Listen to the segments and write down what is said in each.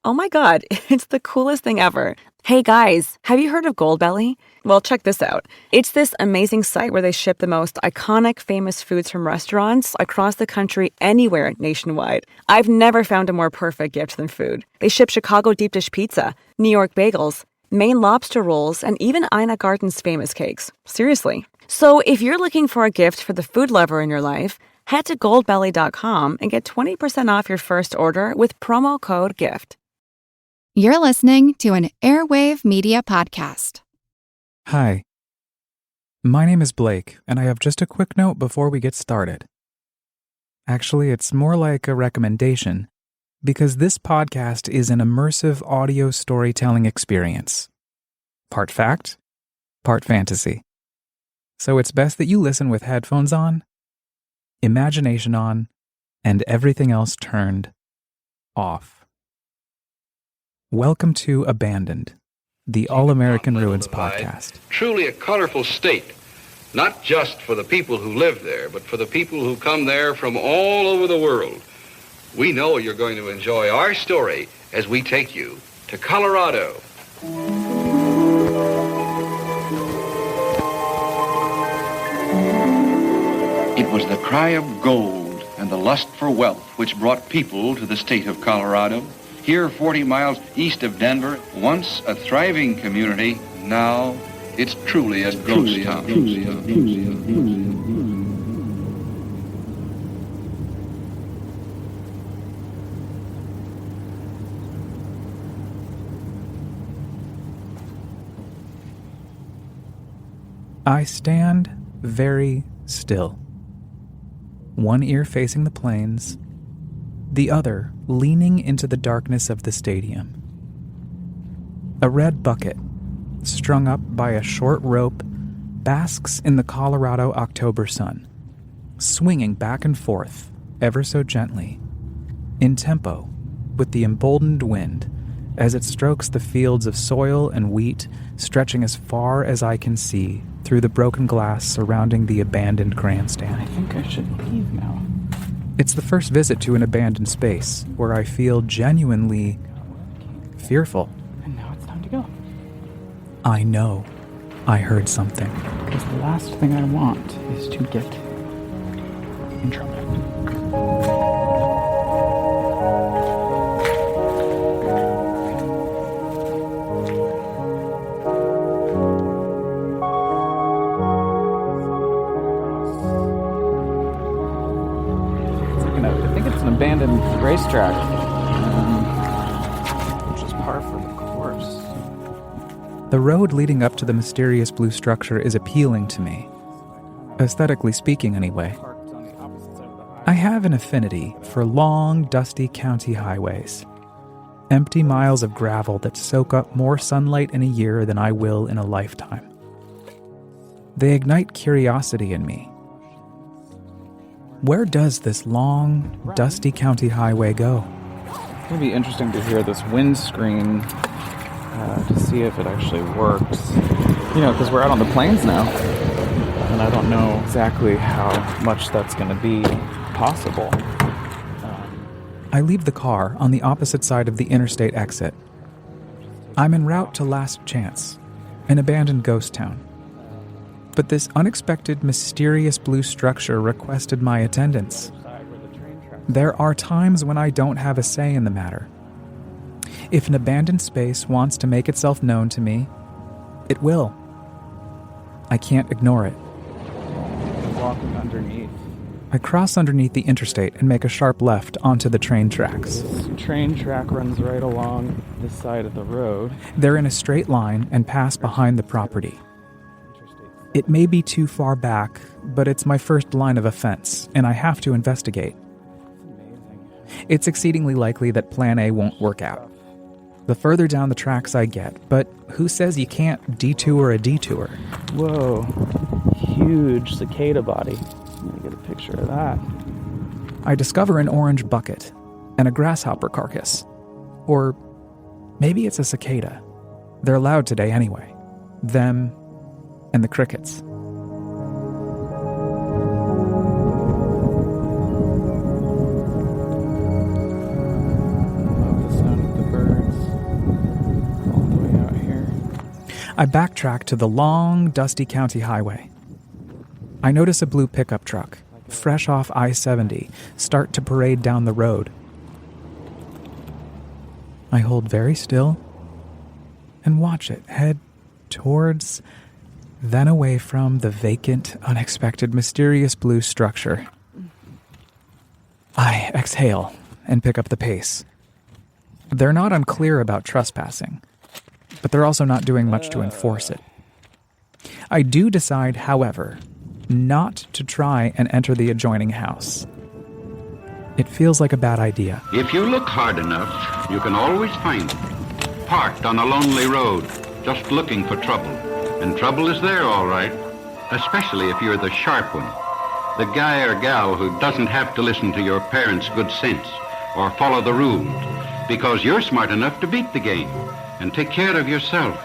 Oh my God, it's the coolest thing ever. Hey guys, have you heard of Goldbelly? Well, check this out. It's this amazing site where they ship the most iconic, famous foods from restaurants across the country, anywhere nationwide. I've never found a more perfect gift than food. They ship Chicago deep dish pizza, New York bagels, Maine lobster rolls, and even Ina Garten's famous cakes. Seriously. So if you're looking for a gift for the food lover in your life, head to goldbelly.com and get 20% off your first order with promo code GIFT. You're listening to an Airwave Media Podcast. Hi. My name is Blake, and I have just a quick note before we get started. Actually, it's more like a recommendation, because this podcast is an immersive audio storytelling experience. Part fact, part fantasy. So it's best that you listen with headphones on, imagination on, and everything else turned off. Welcome to Abandoned, the All-American Ruins podcast. Truly a colorful state, not just for the people who live there, but for the people who come there from all over the world. We know you're going to enjoy our story as we take you to Colorado. It was the cry of gold and the lust for wealth which brought people to the state of Colorado. Here, 40 miles east of Denver, once a thriving community, now it's truly a ghost town. I stand very still, one ear facing the plains, the other leaning into the darkness of the stadium. A red bucket, strung up by a short rope, basks in the Colorado October sun, swinging back and forth ever so gently, in tempo with the emboldened wind as it strokes the fields of soil and wheat stretching as far as I can see through the broken glass surrounding the abandoned grandstand. I think I should leave now. It's the first visit to an abandoned space where I feel genuinely fearful. And now it's time to go. I know I heard something. Because the last thing I want is to get in trouble. Abandoned racetrack, which is par for the course. The road leading up to the mysterious blue structure is appealing to me, aesthetically speaking anyway. I have an affinity for long, dusty county highways, empty miles of gravel that soak up more sunlight in a year than I will in a lifetime. They ignite curiosity in me. Where does this long, dusty county highway go? It's going to be interesting to hear this windscreen to see if it actually works. You know, because we're out on the plains now, and I don't know exactly how much that's going to be possible. I leave the car on the opposite side of the interstate exit. I'm en route to Last Chance, an abandoned ghost town. But this unexpected, mysterious blue structure requested my attendance. There are times when I don't have a say in the matter. If an abandoned space wants to make itself known to me, it will. I can't ignore it. Walking underneath. I cross underneath the interstate and make a sharp left onto the train tracks. This train track runs right along this side of the road. They're in a straight line and pass behind the property. It may be too far back, but it's my first line of offense, and I have to investigate. It's exceedingly likely that Plan A won't work out. The further down the tracks I get, but who says you can't detour a detour? Whoa, huge cicada body. Let me get a picture of that. I discover an orange bucket and a grasshopper carcass. Or maybe it's a cicada. They're loud today anyway. Them and the crickets. Love the sound of the birds. I backtrack to the long, dusty county highway. I notice a blue pickup truck, fresh off I-70, start to parade down the road. I hold very still and watch it head towards, then away from the vacant, unexpected, mysterious blue structure. I exhale and pick up the pace. They're not unclear about trespassing, but they're also not doing much to enforce it. I do decide, however, not to try and enter the adjoining house. It feels like a bad idea. If you look hard enough, you can always find them. Parked on a lonely road, just looking for trouble. And trouble is there, all right. Especially if you're the sharp one. The guy or gal who doesn't have to listen to your parents' good sense or follow the rules, because you're smart enough to beat the game and take care of yourself.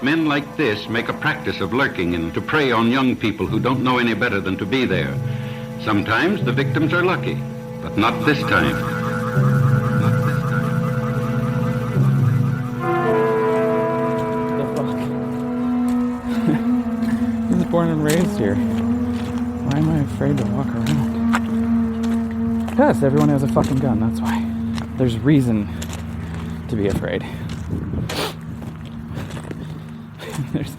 Men like this make a practice of lurking and to prey on young people who don't know any better than to be there. Sometimes the victims are lucky, but not this time. I was born and raised here. Why am I afraid to walk around? Because everyone has a fucking gun, that's why. There's reason to be afraid. There's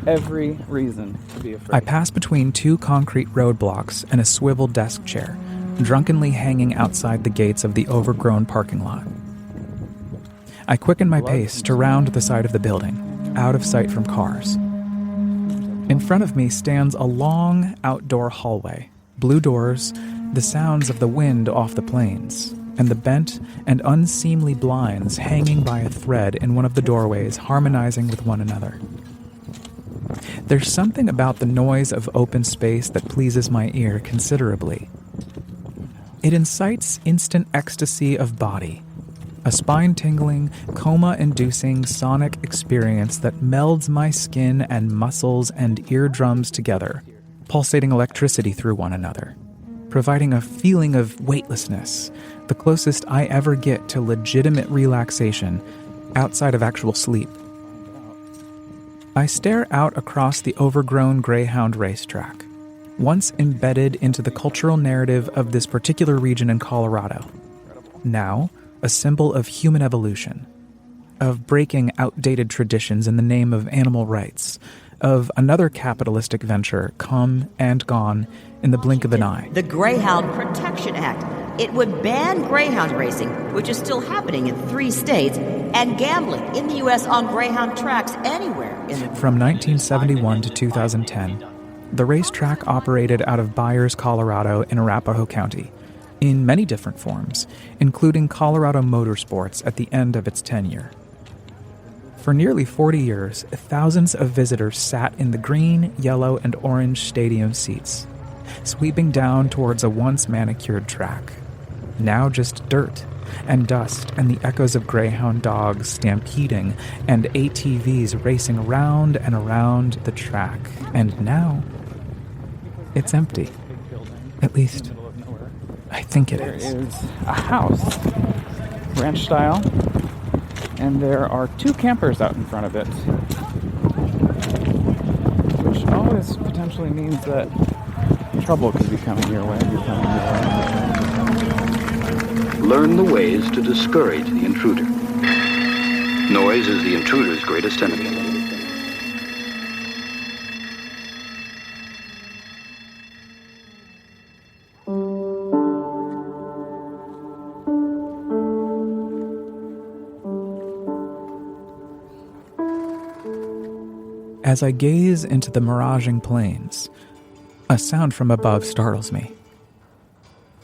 every reason to be afraid. I pass between two concrete roadblocks and a swivel desk chair, drunkenly hanging outside the gates of the overgrown parking lot. I quicken my pace to round the side of the building, out of sight from cars. In front of me stands a long outdoor hallway, blue doors, the sounds of the wind off the plains, and the bent and unseemly blinds hanging by a thread in one of the doorways harmonizing with one another. There's something about the noise of open space that pleases my ear considerably. It incites instant ecstasy of body, a spine-tingling, coma-inducing sonic experience that melds my skin and muscles and eardrums together, pulsating electricity through one another, providing a feeling of weightlessness, the closest I ever get to legitimate relaxation outside of actual sleep. I stare out across the overgrown Greyhound racetrack, once embedded into the cultural narrative of this particular region in Colorado. Now, a symbol of human evolution, of breaking outdated traditions in the name of animal rights, of another capitalistic venture come and gone in the blink of an eye. The Greyhound Protection Act. It would ban greyhound racing, which is still happening in 3 states, and gambling in the U.S. on greyhound tracks anywhere. From 1971 to 2010, the racetrack operated out of Byers, Colorado in Arapahoe County, in many different forms, including Colorado Motorsports at the end of its tenure. For nearly 40 years, thousands of visitors sat in the green, yellow, and orange stadium seats, sweeping down towards a once manicured track. Now just dirt and dust and the echoes of greyhound dogs stampeding and ATVs racing around and around the track. And now, it's empty. At least, I think it is. There is a house, ranch style, and there are 2 campers out in front of it, which always potentially means that trouble could be coming your way. Learn the ways to discourage the intruder. Noise is the intruder's greatest enemy. As I gaze into the miraging plains, a sound from above startles me.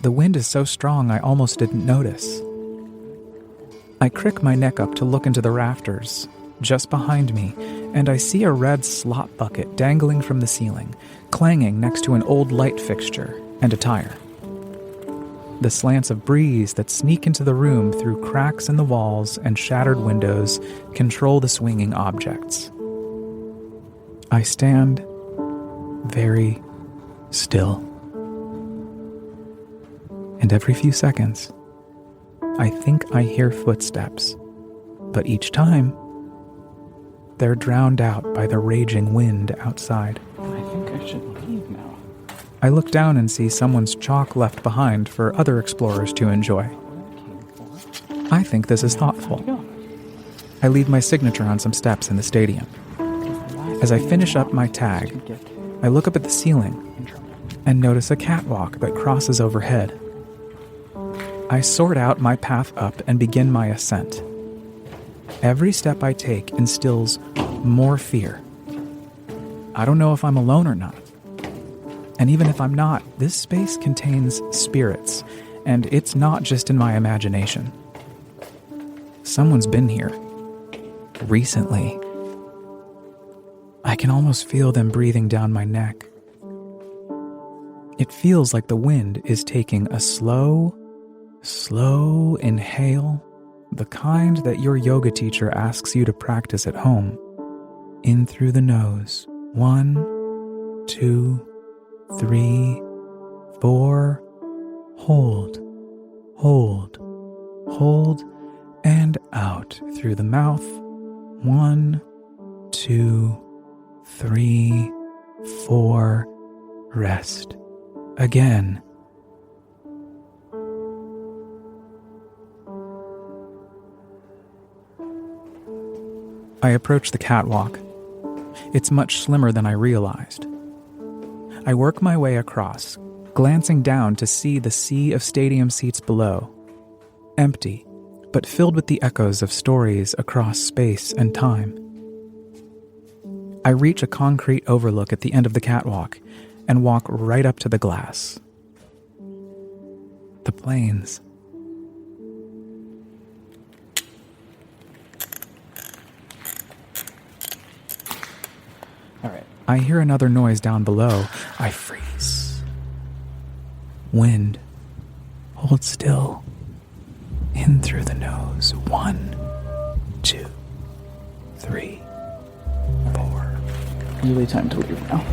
The wind is so strong I almost didn't notice. I crick my neck up to look into the rafters, just behind me, and I see a red slop bucket dangling from the ceiling, clanging next to an old light fixture and a tire. The slants of breeze that sneak into the room through cracks in the walls and shattered windows control the swinging objects. I stand very still. And every few seconds, I think I hear footsteps, but each time, they're drowned out by the raging wind outside. I think I should leave now. I look down and see someone's chalk left behind for other explorers to enjoy. I think this is thoughtful. I leave my signature on some steps in the stadium. As I finish up my tag, I look up at the ceiling and notice a catwalk that crosses overhead. I sort out my path up and begin my ascent. Every step I take instills more fear. I don't know if I'm alone or not. And even if I'm not, this space contains spirits, and it's not just in my imagination. Someone's been here. Recently. I can almost feel them breathing down my neck. It feels like the wind is taking a slow inhale, the kind that your yoga teacher asks you to practice at home. In through the nose. 1, 2, 3, 4. Hold, hold, hold, and out through the mouth. 1, 2, 3, 4. Rest. Again. I approach the catwalk. It's much slimmer than I realized. I work my way across, glancing down to see the sea of stadium seats below. Empty, but filled with the echoes of stories across space and time. I reach a concrete overlook at the end of the catwalk and walk right up to the glass. The planes. All right. I hear another noise down below. I freeze. Wind. Hold still. In through the nose. 1, 2, 3, 4. Really time to leave now.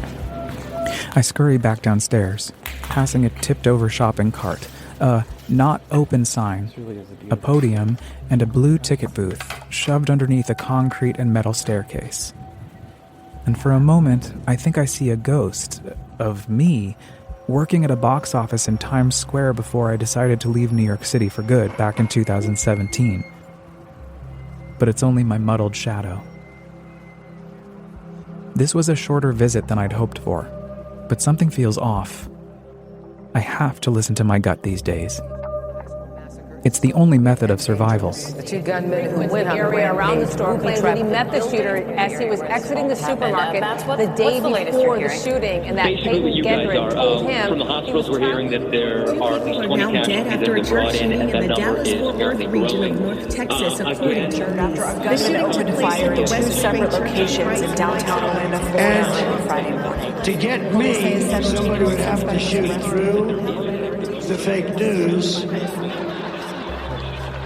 I scurry back downstairs, passing a tipped-over shopping cart, a not open sign, a podium, and a blue ticket booth shoved underneath a concrete and metal staircase. And for a moment, I think I see a ghost of me working at a box office in Times Square before I decided to leave New York City for good back in 2017. But it's only my muddled shadow. This was a shorter visit than I'd hoped for, but something feels off. I have to listen to my gut these days. It's the only method of survival. The two gunmen who went on the area around the store claimed that he met the shooter as he was exiting the supermarket the day before the shooting, and that Peyton Gendron told him from the hospitals we're hearing that there are at least 20 now dead after a church shooting in the Dallas-Fort Worth region of North Texas, according to news. The shooting took place at the two separate locations in downtown Orlando, Florida, on Friday morning. To get me, somebody would have to shoot through the fake news.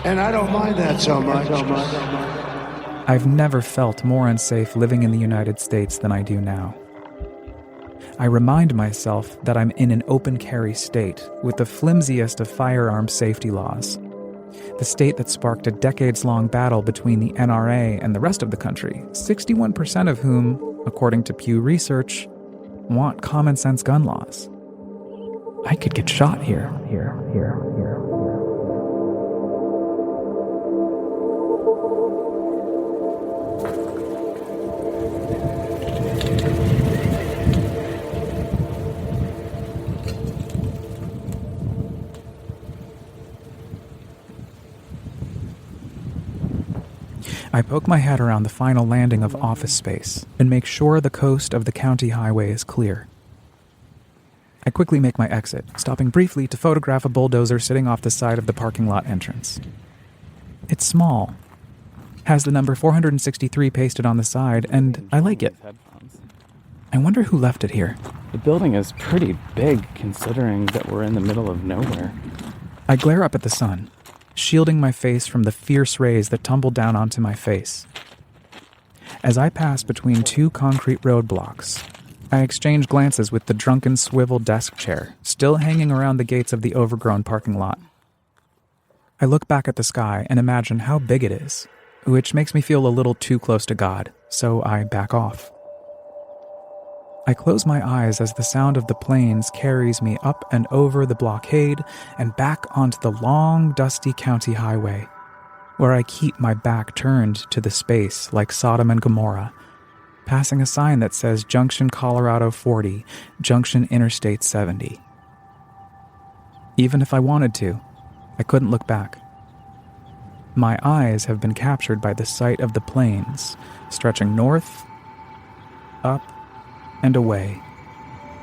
And I don't mind that so much. I've never felt more unsafe living in the United States than I do now. I remind myself that I'm in an open carry state with the flimsiest of firearm safety laws. The state that sparked a decades-long battle between the NRA and the rest of the country, 61% of whom, according to Pew Research, want common-sense gun laws. I could get shot here. I poke my head around the final landing of office space and make sure the coast of the county highway is clear. I quickly make my exit, stopping briefly to photograph a bulldozer sitting off the side of the parking lot entrance. It's small, has the number 463 pasted on the side, and I like it. I wonder who left it here. The building is pretty big considering that we're in the middle of nowhere. I glare up at the sun, shielding my face from the fierce rays that tumble down onto my face. As I pass between two concrete roadblocks, I exchange glances with the drunken swivel desk chair, still hanging around the gates of the overgrown parking lot. I look back at the sky and imagine how big it is, which makes me feel a little too close to God, so I back off. I close my eyes as the sound of the planes carries me up and over the blockade and back onto the long, dusty county highway, where I keep my back turned to the space like Sodom and Gomorrah, passing a sign that says Junction Colorado 40, Junction Interstate 70. Even if I wanted to, I couldn't look back. My eyes have been captured by the sight of the plains, stretching north, up, and away,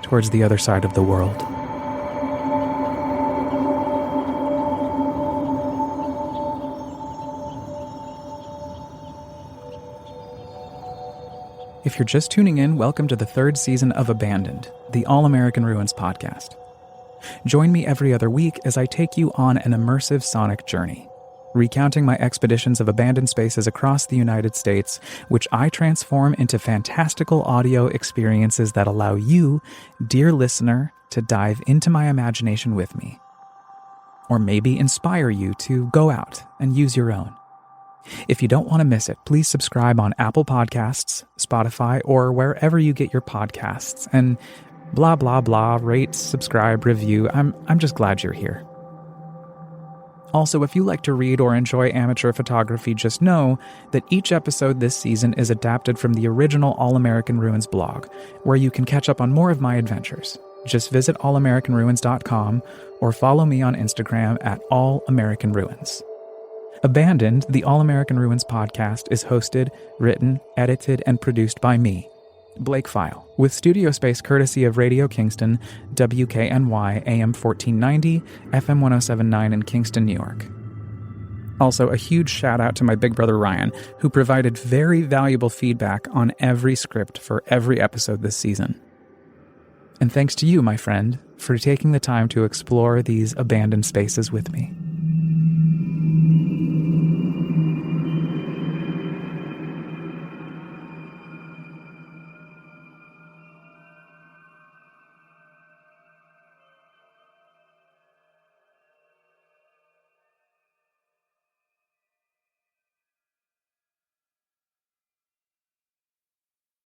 towards the other side of the world. If you're just tuning in, welcome to the 3rd season of Abandoned, the All-American Ruins podcast. Join me every other week as I take you on an immersive sonic journey, recounting my expeditions of abandoned spaces across the United States, which I transform into fantastical audio experiences that allow you, dear listener, to dive into my imagination with me. Or maybe inspire you to go out and use your own. If you don't want to miss it, please subscribe on Apple Podcasts, Spotify, or wherever you get your podcasts, and blah, blah, blah, rate, subscribe, review. I'm just glad you're here. Also, if you like to read or enjoy amateur photography, just know that each episode this season is adapted from the original All-American Ruins blog, where you can catch up on more of my adventures. Just visit allamericanruins.com or follow me on Instagram at allamericanruins. Abandoned, the All-American Ruins podcast, is hosted, written, edited, and produced by me, Blake File, with studio space courtesy of Radio Kingston, WKNY AM 1490, FM 1079 in Kingston, New York. Also, a huge shout out to my big brother Ryan, who provided very valuable feedback on every script for every episode this season. And thanks to you, my friend, for taking the time to explore these abandoned spaces with me.